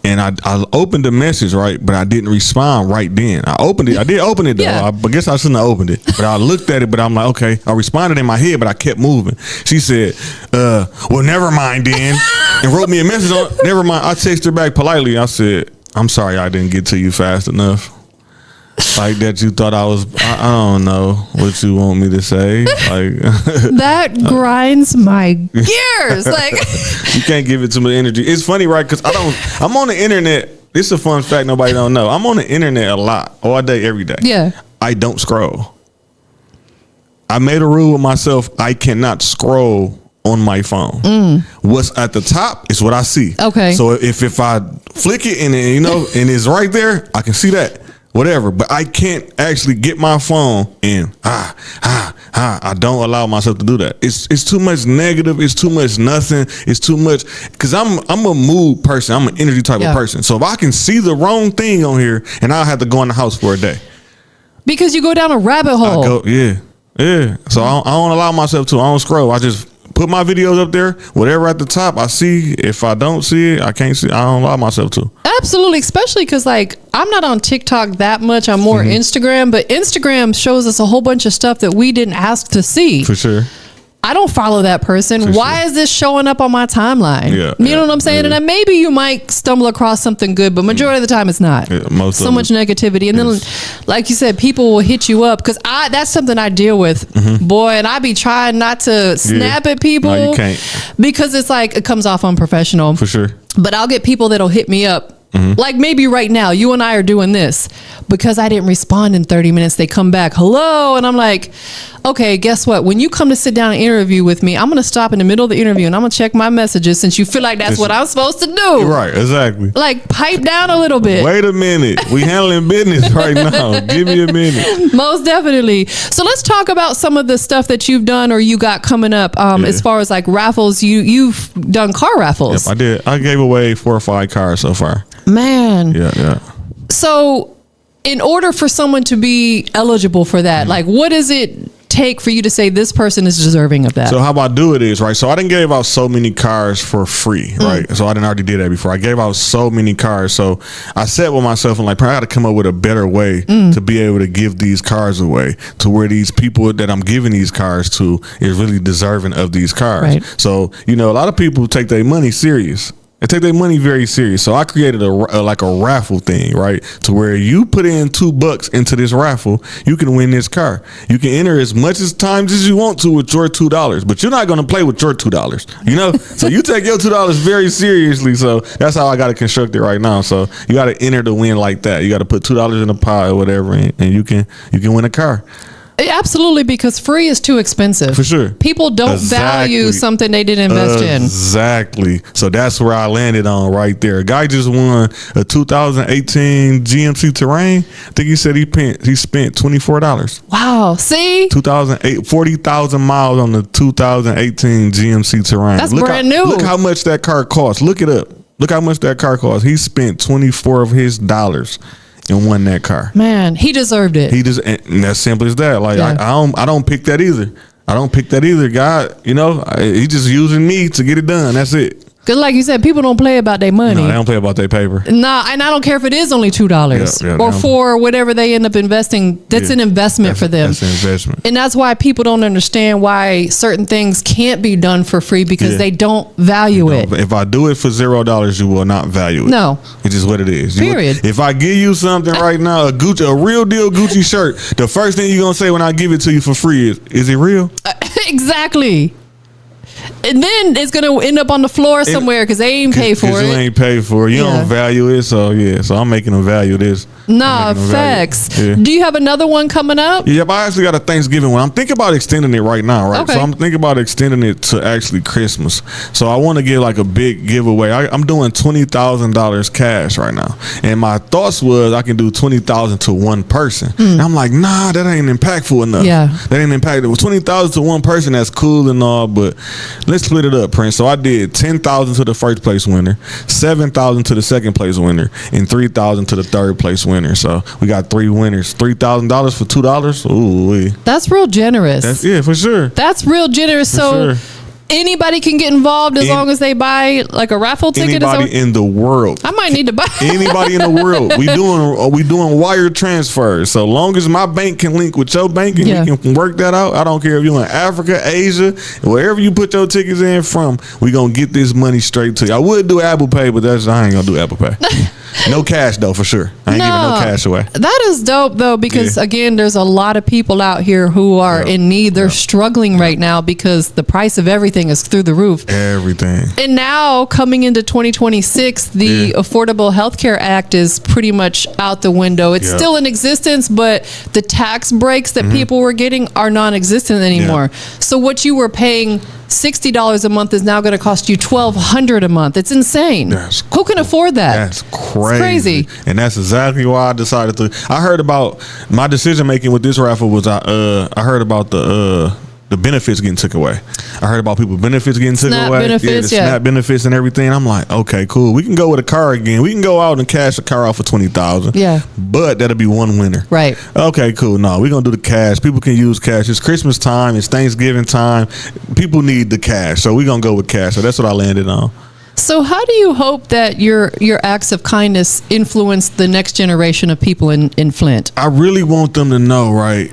and I opened the message, right, but I didn't respond right then. I opened it. I did open it though. I guess I shouldn't have opened it, but I looked at it. But I'm like, okay. I responded in my head, but I kept moving. She said, "Well, never mind then," and wrote me a message on. Never mind. I texted her back politely. I said, "I'm sorry I didn't get to you fast enough." Like that you thought I was, I don't know what you want me to say. Like that grinds my gears. Like you can't give it too much energy. It's funny, right? Because I'm on the internet. This is a fun fact nobody don't know. I'm on the internet a lot, all day, every day. Yeah. I don't scroll. I made a rule with myself. I cannot scroll on my phone. What's at the top is what I see. Okay. So if I flick it and and it's right there, I can see that. Whatever. But I can't actually get my phone and I don't allow myself to do that. It's too much negative. It's too much nothing. It's too much because I'm a mood person. I'm an energy type of person. So if I can see the wrong thing on here, and I'll have to go in the house for a day. Because you go down a rabbit hole. Yeah. So I don't allow myself to. I don't scroll. I just put my videos up there. Whatever at the top, I see. If I don't see it, I can't see. I don't allow myself to. Absolutely, especially because I'm not on TikTok that much. I'm more Instagram, but Instagram shows us a whole bunch of stuff that we didn't ask to see. For sure. I don't follow that person. Why is this showing up on my timeline? You know what I'm saying? And then maybe you might stumble across something good, but majority of the time it's not. So much negativity. And then, like you said, people will hit you up because that's something I deal with, boy. And I be trying not to snap at people. No, you can't. Because it's like it comes off unprofessional. For sure. But I'll get people that'll hit me up. Like maybe right now, you and I are doing this because I didn't respond in 30 minutes. They come back, hello. And I'm like, okay, guess what? When you come to sit down and interview with me, I'm going to stop in the middle of the interview and I'm going to check my messages since you feel like that's what I'm supposed to do. Right, exactly. Like pipe down a little bit. Wait a minute. We handling business right now. Give me a minute. Most definitely. So let's talk about some of the stuff that you've done or you got coming up as far as like raffles. You've done car raffles. Yep, I did. I gave away 4 or 5 cars so far. Man. Yeah. So in order for someone to be eligible for that, like what does it take for you to say this person is deserving of that? So how I do it is, right, so I didn't give out so many cars for free, right? So I didn't already did that before. I gave out so many cars. So I said with myself, I'm like, I got to come up with a better way to be able to give these cars away to where these people that I'm giving these cars to is really deserving of these cars. Right. So, a lot of people take their money serious. They take their money very serious. So I created a raffle thing, right? To where you put in $2 into this raffle, you can win this car. You can enter as much as times as you want to with your $2, but you're not going to play with your $2, So you take your $2 very seriously. So that's how I got it constructed right now. So you got to enter to win like that. You got to put $2 in a pile or whatever, and you can win a car. Absolutely, because free is too expensive. For sure. People don't value something they didn't invest in. Exactly. So that's where I landed on right there. A guy just won a 2018 GMC Terrain. I think he said he spent $24. Wow. See? 2008, 40,000 miles on the 2018 GMC Terrain. That's brand new. Look how much that car cost. Look it up. Look how much that car cost. He spent 24 of his dollars and won that car. Man, he deserved it. And that's simple as that. Like I don't pick that either. I don't pick that either. God, he just using me to get it done. That's it. Because like you said, people don't play about their money. No, they don't play about their paper. Nah, and I don't care if it is only $2 or for whatever they end up investing. That's an investment for them. That's an investment. And that's why people don't understand why certain things can't be done for free because they don't value it. If I do it for $0, you will not value it. No. It's just what it is. Period. If I give you something right now, a real deal Gucci shirt, the first thing you're going to say when I give it to you for free is it real? Exactly. And then it's going to end up on the floor somewhere because they ain't paid for it. You ain't paid for it. You don't value it. So, so I'm making them value this. Nah, facts. Yeah. Do you have another one coming up? Yep, I actually got a Thanksgiving one. I'm thinking about extending it right now, right? Okay. So I'm thinking about extending it to actually Christmas. So I want to get like a big giveaway. I'm doing $20,000 cash right now. And my thoughts was I can do $20,000 to one person. And I'm like, nah, that ain't impactful enough. Yeah. That ain't impactful. With $20,000 to one person, that's cool and all, but let's split it up, Prince. So I did $10,000 to the first place winner, $7,000 to the second place winner, and $3,000 to the third place winner. So we got 3 winners. $3,000 for $2. Ooh, that's real generous. For sure. That's real generous. So anybody can get involved as long as they buy like a raffle ticket. Anybody in the world. I might need to buy. Anybody in the world. We doing wire transfers. So long as my bank can link with your bank and we can work that out. I don't care if you're in Africa, Asia, wherever you put your tickets in from. We gonna get this money straight to you. I would do Apple Pay, but I ain't gonna do Apple Pay. No cash though, for sure. I ain't giving no cash away. That is dope though, because again, there's a lot of people out here who are in need. They're struggling right now because the price of everything is through the roof. Everything. And now coming into 2026, the Affordable Health Care Act is pretty much out the window. It's still in existence, but the tax breaks that people were getting are non-existent anymore. So what you were paying $60 a month is now going to cost you $1,200 a month. It's insane. Who can afford that? That's crazy. And that's exactly why I decided to. I heard about my decision making with this raffle was I heard about the benefits getting took away. I heard about people benefits getting took away. Benefits, the SNAP benefits and everything. I'm like, okay, cool. We can go with a car again. We can go out and cash a car out for $20,000. Yeah. But that'll be one winner. Right. Okay, cool. No, we're gonna do the cash. People can use cash. It's Christmas time. It's Thanksgiving time. People need the cash, so we're gonna go with cash. So that's what I landed on. So how do you hope that your acts of kindness influence the next generation of people in Flint? I really want them to know, right?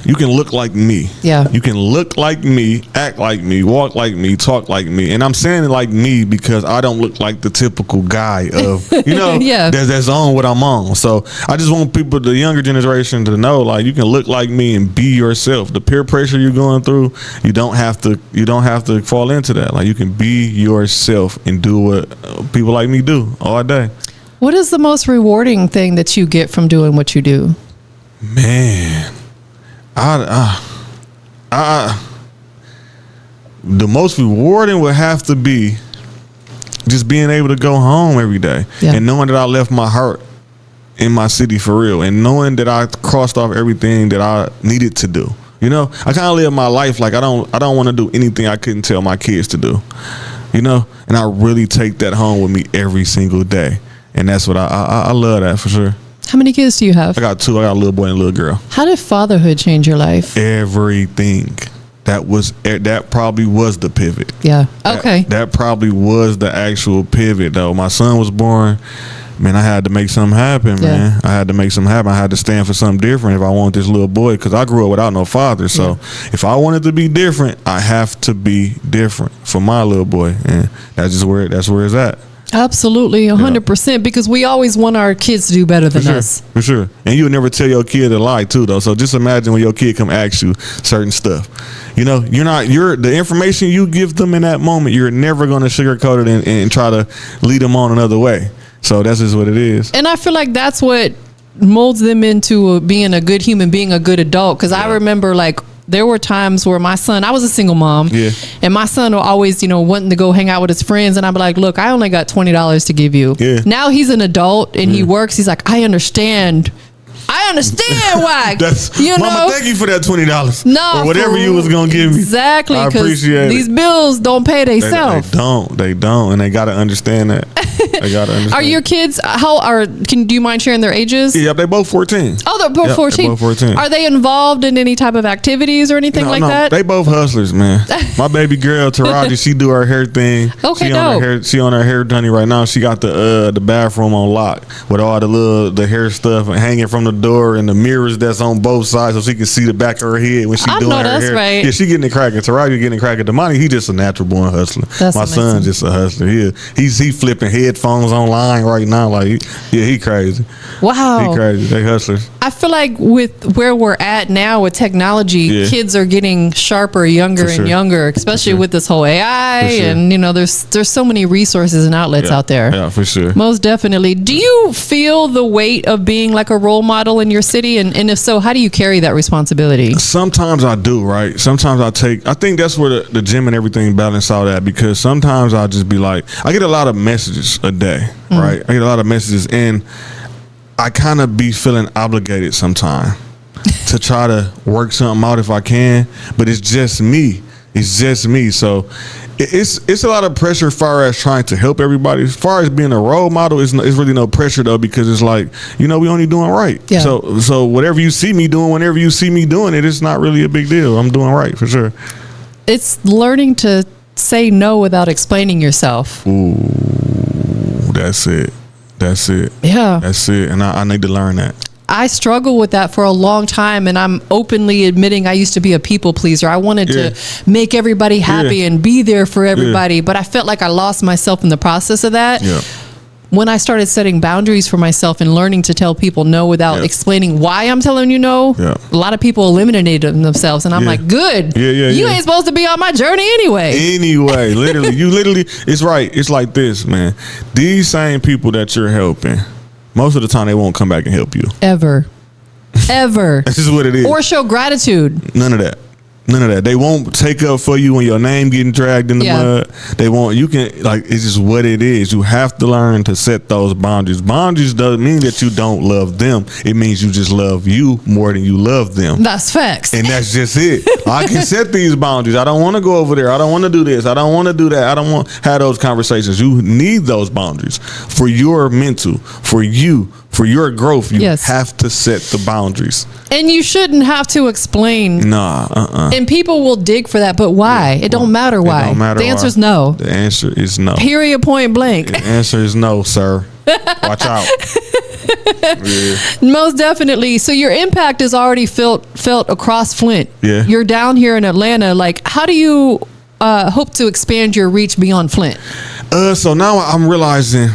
You can look like me. Yeah. You can look like me, act like me, walk like me, talk like me. And I'm saying it like me because I don't look like the typical guy of, that's on what I'm on. So I just want people, the younger generation, to know, like, you can look like me and be yourself. The peer pressure you're going through, you don't have to fall into that. Like, you can be yourself and do what people like me do all day. What is the most rewarding thing that you get from doing what you do? Man, the most rewarding would have to be just being able to go home every day and knowing that I left my heart in my city for real, and knowing that I crossed off everything that I needed to do. You know, I kind of live my life like I don't want to do anything I couldn't tell my kids to do. You know, and I really take that home with me every single day, and that's what I love that for sure. How many kids do you have? I got 2. I got a little boy and a little girl. How did fatherhood change your life? Everything. That probably was the pivot. Yeah. Okay. That probably was the actual pivot, though. My son was born. Man, I had to make something happen, man. I had to make something happen. I had to stand for something different if I want this little boy, because I grew up without no father. So if I wanted to be different, I have to be different for my little boy, and that's where it's at. Absolutely, 100%, because we always want our kids to do better than us. For sure. And you would never tell your kid to lie too, though. So just imagine when your kid come ask you certain stuff. You know, the information you give them in that moment, you're never going to sugarcoat it and try to lead them on another way. So that's just what it is. And I feel like that's what molds them into being a good human being, a good adult. Because I remember, like, there were times where my son, I was a single mom, and my son will always, wanting to go hang out with his friends. And I'd be like, look, I only got $20 to give you. Yeah. Now he's an adult and he works. He's like, I understand why. Mama, thank you for that $20. No, or whatever you was gonna give me. Exactly. I appreciate these bills don't pay themselves. They don't, and they gotta understand that. They gotta understand. Are your kids? Do you mind sharing their ages? Yeah, they both 14. Oh, they're both 14. They're both 14. Are they involved in any type of activities or anything like that? They both hustlers, man. My baby girl Taraji, she do her hair thing. Okay, she on her hair journey right now. She got the bathroom on lock with all the hair stuff and hanging from the door and the mirrors that's on both sides so she can see the back of her head when she doing her hair. Right. Yeah, she getting it cracking. Taraji getting it cracking. Damani, he just a natural born hustler. My son just a hustler. He flipping headphones online right now. Like, he crazy. Wow. He crazy. They hustlers. I feel like with where we're at now with technology, kids are getting sharper, younger and younger, especially with this whole AI and there's so many resources and outlets out there. Yeah, for sure. Most definitely. Do you feel the weight of being like a role model in your city? And if so, how do you carry that responsibility? Sometimes I do, right? Sometimes I think that's where the gym and everything balance out at, because sometimes I'll just be like, I get a lot of messages a day, right? I get a lot of messages, and I kind of be feeling obligated sometimes to try to work something out if I can, but it's just me. It's just me. So it's a lot of pressure as far as trying to help everybody. As far as being a role model, it's really no pressure, though, because it's like, we only doing right. Yeah. So whatever you see me doing, whenever you see me doing it, it's not really a big deal. I'm doing right for sure. It's learning to say no without explaining yourself. Ooh, that's it. Yeah. That's it. And I need to learn that. I struggled with that for a long time, and I'm openly admitting I used to be a people pleaser. I wanted to make everybody happy and be there for everybody, but I felt like I lost myself in the process of that. Yeah. when I started setting boundaries for myself and learning to tell people no without explaining why I'm telling you no, a lot of people eliminated themselves. And I'm like, good. You ain't supposed to be on my journey anyway. Literally, it's right. It's like this, man. These same people that you're helping, most of the time they won't come back and help you. Ever. That's just what it is. Or show gratitude. None of that. They won't take up for you when your name getting dragged in the mud. They won't. You can, like, it's just what it is. You have to learn to set those boundaries. Boundaries doesn't mean that you don't love them. It means you just love you more than you love them. That's facts. And that's just it. I can set these boundaries. I don't want to go over there. I don't want to do this. I don't want to do that. I don't want to have those conversations. You need those boundaries for your mental, for you, for your growth. You have to set the boundaries. And you shouldn't have to explain. And people will dig for that, but why? It don't matter why. Don't matter the answer is why. no. The answer is no. Period, point blank. The answer is no, sir. Watch out. Most definitely. So your impact is already felt across Flint. You're down here in Atlanta. Like, how do you hope to expand your reach beyond Flint? So now I'm realizing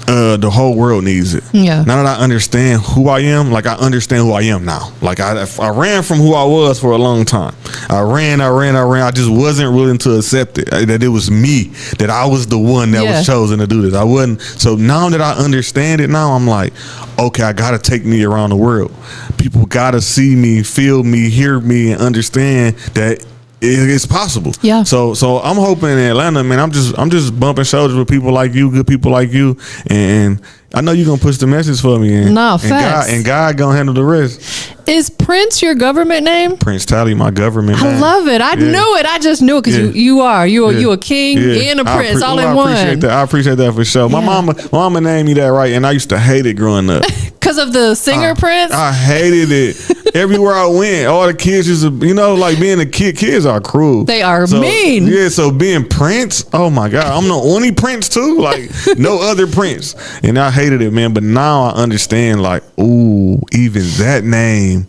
the whole world needs it. Now that I understand who I am, like, I understand who I am now. Like, I ran from who I was for a long time. I ran. I just wasn't willing to accept it, that it was me, that I was the one that was chosen to do this. I wasn't. So now that I understand it now, I'm like, okay, I gotta take me around the world. People gotta see me, feel me, hear me, and understand that it's possible. So I'm hoping in Atlanta, man. I'm just bumping shoulders with people like you, good people like you, and I know you're gonna push the message for me. And God gonna handle the rest. Is Prince your government name? Prince Talley, my government name. I love it. I knew it. I just knew it because you are a king and a prince all in one. I appreciate that for sure. My mama named me that, right, and I used to hate it growing up. Because of the singer Prince? I hated it. Everywhere I went, all the kids used to, like, being a kid, kids are cruel. They are mean. Yeah, so being Prince, oh my God, I'm the only Prince too, like, no other Prince. And I hated it, man, but now I understand, like, ooh, even that name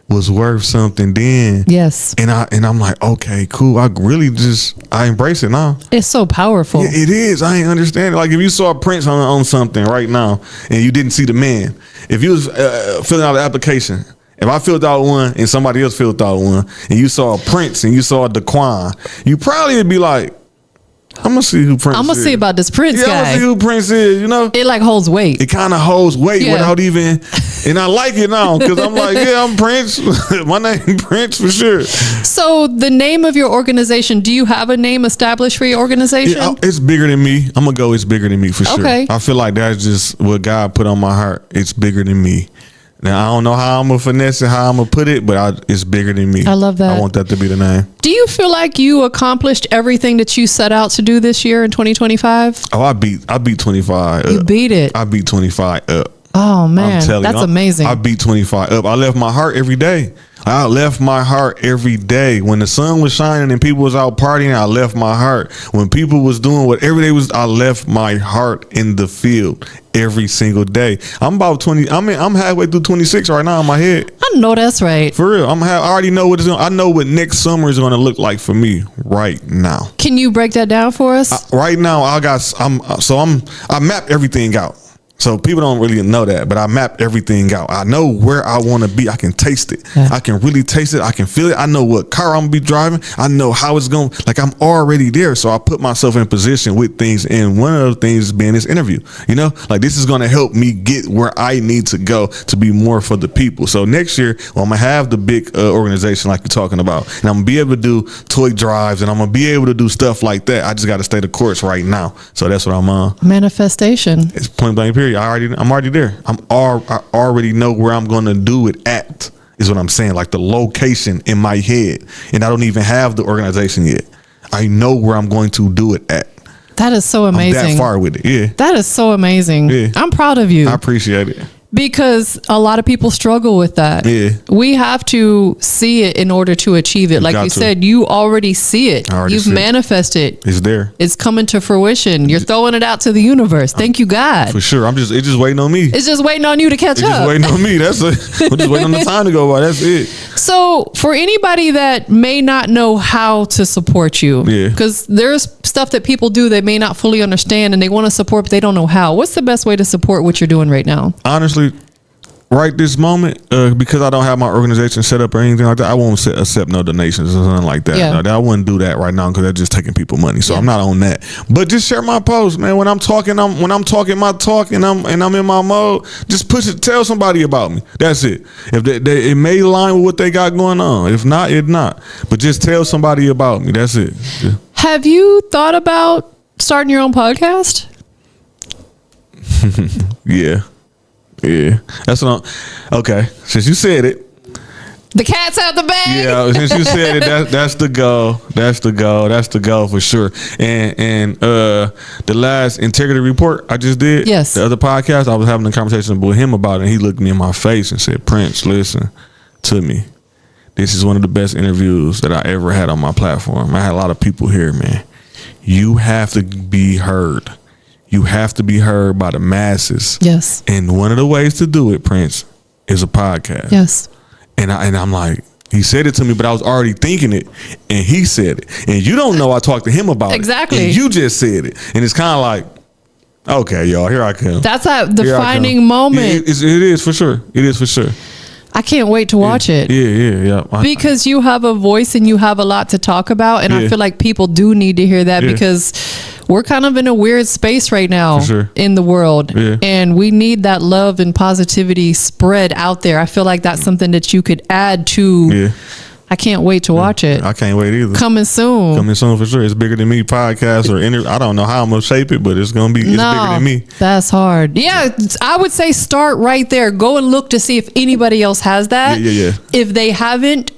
was worth something then. Yes. And I'm like, okay, cool. I embrace it now. It's so powerful. Yeah, it is. I ain't understand it. Like, if you saw Prince on something right now and you didn't see the man, if you was filling out the application, if I filled out one and somebody else filled out one and you saw a Prince and you saw a Daquan, you probably would be like, I'm gonna see who Prince is. I'm gonna see about this Prince guy. I'm gonna see who Prince is, It like holds weight. It kind of holds weight without even, and I like it now because I'm like, I'm Prince. My name Prince for sure. So the name of your organization, do you have a name established for your organization? Yeah, it's bigger than me. I'm gonna go, it's bigger than me for sure. Okay. I feel like that's just what God put on my heart. It's bigger than me. Now, I don't know how I'm going to finesse it, how I'm going to put it, but it's bigger than me. I love that. I want that to be the name. Do you feel like you accomplished everything that you set out to do this year in 2025? Oh, I beat 25 up. You beat it. I beat 25 up. Oh, man. That's amazing. I beat 25 up. I left my heart every day. I left my heart every day. When the sun was shining and people was out partying, I left my heart. When people was doing whatever they was, I left my heart in the field every single day. I'm about 20. I'm halfway through 26 right now in my head. I know that's right. For real. I already know I know what next summer is going to look like for me right now. Can you break that down for us? Right now, I mapped everything out. So people don't really know that, but I mapped everything out. I know where I want to be. I can taste it. Yeah. I can really taste it. I can feel it. I know what car I'm going to be driving. I know how it's going. Like, I'm already there. So I put myself in position with things. And one of the things being this interview, like, this is going to help me get where I need to go to be more for the people. So next year, I'm going to have the big organization like you're talking about. And I'm going to be able to do toy drives and I'm going to be able to do stuff like that. I just got to stay the course right now. So that's what I'm on. Manifestation. It's point blank period. I'm already there. I already know where I'm going to do it at, is what I'm saying. Like, the location in my head. And I don't even have the organization yet. I know where I'm going to do it at. That is so amazing. I'm that far with it. Yeah. That is so amazing. Yeah. I'm proud of you. I appreciate it. Because a lot of people struggle with that. Yeah. We have to see it in order to achieve it. Like you said, you already see it. You've manifested. It's there. It's coming to fruition. You're throwing it out to the universe. Thank you, God. For sure. It's just waiting on me. It's just waiting on you to catch up. It's just waiting on me. I'm just waiting on the time to go by. That's it. So for anybody that may not know how to support you, because there's stuff that people do they may not fully understand and they want to support, but they don't know how. What's the best way to support what you're doing right now? Honestly, right this moment, because I don't have my organization set up or anything like that, I won't accept no donations or something like that. Yeah. I wouldn't do that right now because that's just taking people money. So I'm not on that. But just share my post, man. When I'm talking my talk and I'm in my mode, just push it. Tell somebody about me. That's it. If it may align with what they got going on. If not, it not. But just tell somebody about me. That's it. Yeah. Have you thought about starting your own podcast? Yeah. That's what okay. Since you said it. The cat's out the bag. Yeah, since you said it, that's the goal. That's the goal for sure. And the last integrity report I just did, the other podcast, I was having a conversation with him about it, and he looked me in my face and said, Prince, listen to me. This is one of the best interviews that I ever had on my platform. I had a lot of people here, man. You have to be heard. You have to be heard by the masses. Yes. And one of the ways to do it, Prince, is a podcast. Yes. And I'm like, he said it to me, but I was already thinking it, and he said it. And you don't know I talked to him about it. And you just said it. And it's kind of like, okay, y'all, here I come. That's a defining moment. It is for sure. It is for sure. I can't wait to watch it. Yeah. Because you have a voice and you have a lot to talk about. And I feel like people do need to hear that because we're kind of in a weird space right now in the world. And we need that love and positivity spread out there. I feel like that's something that you could add to. I can't wait to watch it. I can't wait either. Coming soon for sure. It's bigger than me podcast or I don't know how I'm gonna shape it, but it's gonna be bigger than me. That's hard. Yeah, I would say start right there. Go and look to see if anybody else has that. Yeah. If they haven't,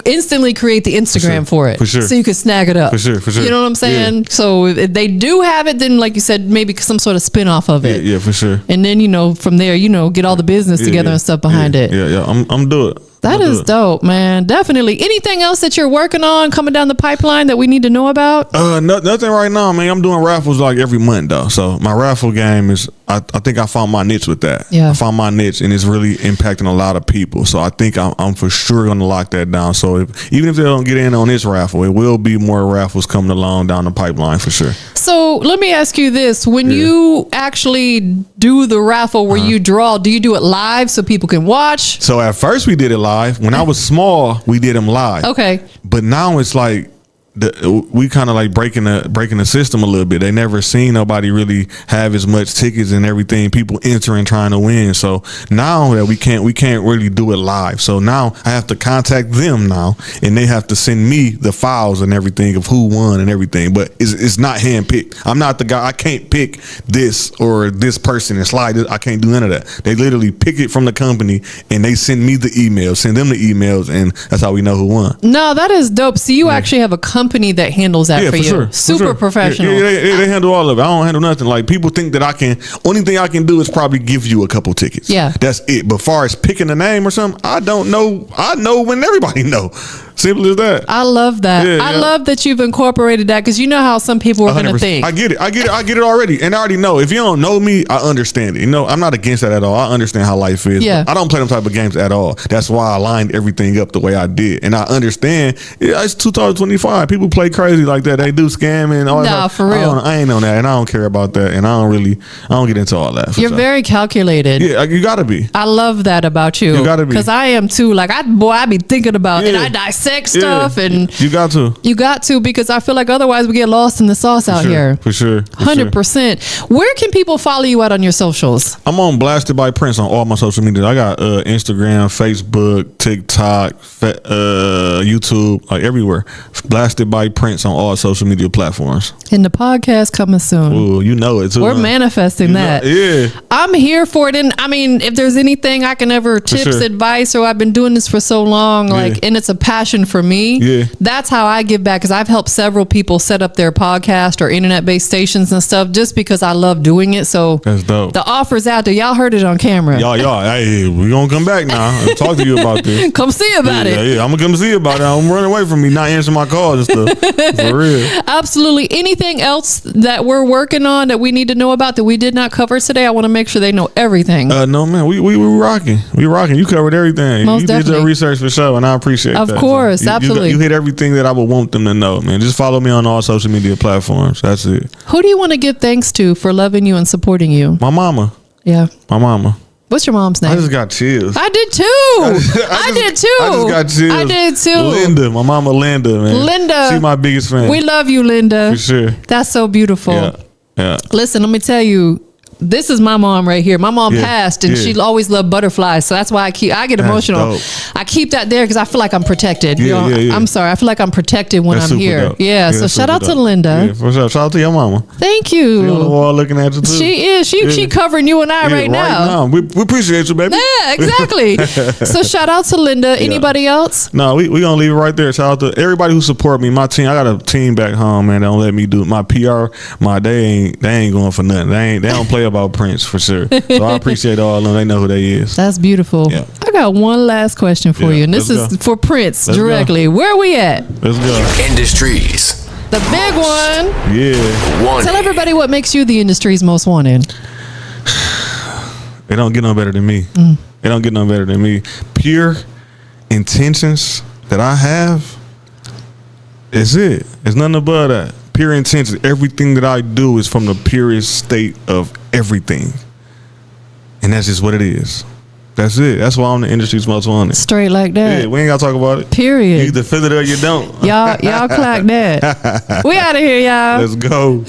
instantly create the Instagram for it. For sure. So you can snag it up. For sure. You know what I'm saying? Yeah. So if they do have it, then like you said, maybe some sort of spin-off of it. Yeah, for sure. And then, from there, get all the business together and stuff behind it. Yeah. I'm do it. That is dope, man. Definitely. Anything else that you're working on coming down the pipeline that we need to know about? Nothing right now, man. I'm doing raffles like every month though. So my raffle game is, I think I found my niche with that. Yeah. I found my niche and it's really impacting a lot of people. So I think I'm for sure going to lock that down. So even if they don't get in on this raffle, it will be more raffles coming along down the pipeline for sure. So let me ask you this. When you actually do the raffle where you draw, do you do it live so people can watch? So at first we did it live. When I was small, we did them live. Okay. But now it's like we kind of like breaking the system a little bit. They never seen nobody really have as much tickets and everything, people entering trying to win. So now that we can't really do it live. So now I have to contact them now, and they have to send me the files and everything of who won and everything. But it's not handpicked. I'm not the guy. I can't pick this or this person and slide it. I can't do none of that. They literally pick it from the company and they send me the emails, send them the emails, and that's how we know who won. No, that is dope. So you actually have a company that handles that for you. Sure. Super professional. They handle all of it. I don't handle nothing. Like people think that only thing I can do is probably give you a couple tickets. Yeah. That's it. But far as picking a name or something, I don't know. I know when everybody know. Simple as that. I love that. I love that you've incorporated that because you know how some people are going to think. I get it already. And I already know. If you don't know me, I understand it. I'm not against that at all. I understand how life is. Yeah. I don't play them type of games at all. That's why I lined everything up the way I did. And I understand. It's 2025. People play crazy like that. They do scamming and all that. Nah, for real. I ain't on that. And I don't care about that. And I don't get into all that. You're very calculated. Yeah, you got to be. I love that about you. You got to be. Because I am too. Like, I be thinking about and I dissect stuff and you got to because I feel like otherwise we get lost in the sauce out here. For sure. 100%. Where can people follow you at on your socials? I'm on Blasted by Prince on all my social media. I got Instagram, Facebook, TikTok, YouTube, like everywhere. Blasted by Prince on all social media platforms. And the podcast coming soon. Ooh, you know it too. We're manifesting that. Yeah. I'm here for it. And I mean, if there's anything I can ever tips, advice, or I've been doing this for so long, and it's a passion passion for me. That's how I give back, because I've helped several people set up their podcast or internet-based stations and stuff just because I love doing it. So that's dope. The offer's out there. Y'all heard it on camera. Y'all, hey, we gonna come back now and talk to you about this. Come see about it. Yeah, I'm gonna come see about it. I'm running away from me, not answering my calls and stuff. For real. Absolutely. Anything else that we're working on that we need to know about that we did not cover today? I want to make sure they know everything. No, man, we rocking. We rocking. You covered everything. Most you definitely. did your research for sure, and I appreciate that. Of course, so absolutely. You hit everything that I would want them to know, man. Just follow me on all social media platforms. That's it. Who do you want to give thanks to for loving you and supporting you? My mama. Yeah. My mama. What's your mom's name? I just got chills. I did too. I did too. I just got chills. I did too. Linda, my mama Linda, man. Linda. She's my biggest fan. We love you, Linda. For sure. That's so beautiful. Yeah. Listen, let me tell you, this is my mom right here. My mom passed, and she always loved butterflies. So that's why I get emotional. Dope. I keep that there because I feel like I'm protected. Yeah. I'm sorry. I feel like I'm protected when I'm here. Dope. Yeah. So shout out to Linda. Yeah, for sure. Shout out to your mama. Thank you. She on the wall looking at you too. She is. She covering you and I right now. We appreciate you, baby. Yeah, exactly. So shout out to Linda. Anybody else? No, we gonna leave it right there. Shout out to everybody who support me. My team. I got a team back home, man. They don't let me do my PR. They ain't going for nothing. They don't play about Prince for sure. So I appreciate all of them. They know who they is. That's beautiful. Yeah. I got one last question for you, and this is for Prince directly. Where are we at? Let's go. Industries. The big one. Yeah. Tell everybody what makes you the industry's most wanted. They don't get no better than me. They don't get no better than me. Pure intentions that I have is it. It's nothing above that. Pure intentions. Everything that I do is from the purest state of everything. And that's just what it is. That's it. That's why I'm the industry's most wanted. Straight like that. Yeah, we ain't got to talk about it. Period. You either feel it or you don't. Y'all clock that. We out of here, y'all. Let's go.